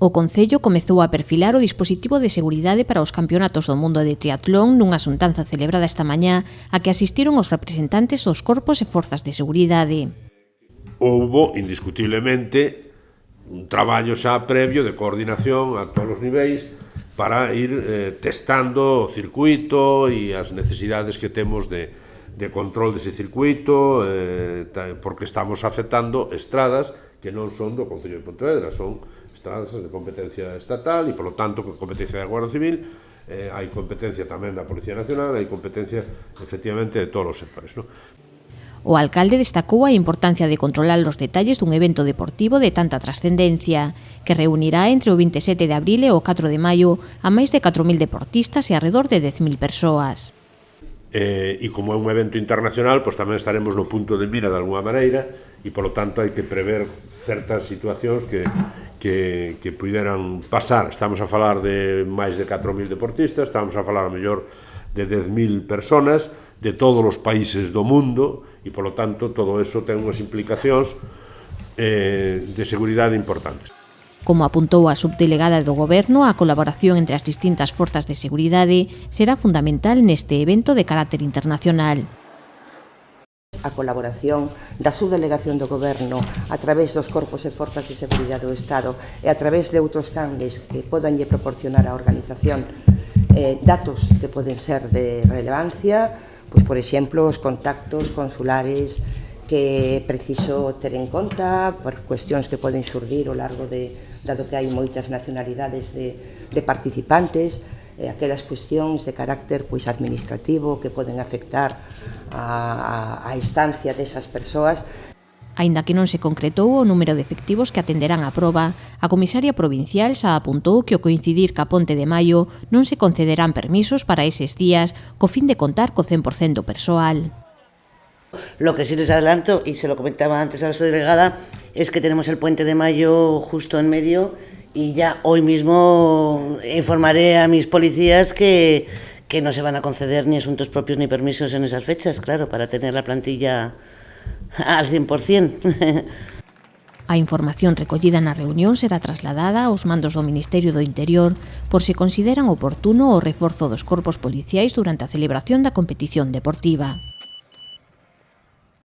O Concello comezou a perfilar o dispositivo de seguridade para os campeonatos do mundo de triatlón nunha xuntanza celebrada esta mañá a que asistiron os representantes dos corpos e forzas de seguridade. Houbo, indiscutiblemente, un traballo xa previo de coordinación a todos os niveis para ir testando o circuito e as necesidades que temos de control dese circuito, porque estamos afectando estradas que non son do Concello de Pontevedra, son estradas de competencia estatal e, polo tanto, con competencia da Guardia Civil, hai competencia tamén da Policía Nacional, hai competencia, efectivamente, de todos os sectores, non? O alcalde destacou a importancia de controlar os detalles dun evento deportivo de tanta trascendencia, que reunirá entre o 27 de abril e o 4 de maio a máis de 4.000 deportistas e arredor de 10.000 persoas. E como é un evento internacional, pois tamén estaremos no punto de mira de alguna maneira e, polo tanto, hai que prever certas situacións que puderan pasar. Estamos a falar de máis de 4.000 deportistas, estamos a falar a mellor de 10.000 personas de todos os países do mundo e, polo tanto, todo eso ten unhas implicacións de seguridade importantes. Como apuntou a subdelegada do Goberno, a colaboración entre as distintas forzas de seguridade será fundamental neste evento de carácter internacional. A colaboración da subdelegación do Goberno a través dos corpos e forzas de seguridade do Estado e a través de outros canles que podanlle proporcionar á organización datos que poden ser de relevancia, pois, por exemplo, os contactos consulares que é preciso ter en conta por cuestións que poden xurdir ao largo dado que hai moitas nacionalidades de participantes, aquelas cuestións de carácter pois administrativo que poden afectar a estancia desas persoas. Aínda que non se concretou o número de efectivos que atenderán a proba, a comisaria provincial xa apuntou que ao coincidir ca Ponte de Maio non se concederán permisos para eses días co fin de contar co 100% do persoal. Lo que sí les adelanto, y se lo comentaba antes a la subdelegada, es que tenemos el Puente de Mayo justo en medio y ya hoy mismo informaré a mis policías que no se van a conceder ni asuntos propios ni permisos en esas fechas, claro, para tener la plantilla al 100%. A información recollida na reunión será trasladada aos mandos do Ministerio do Interior por se consideran oportuno o reforzo dos corpos policiais durante a celebración da competición deportiva.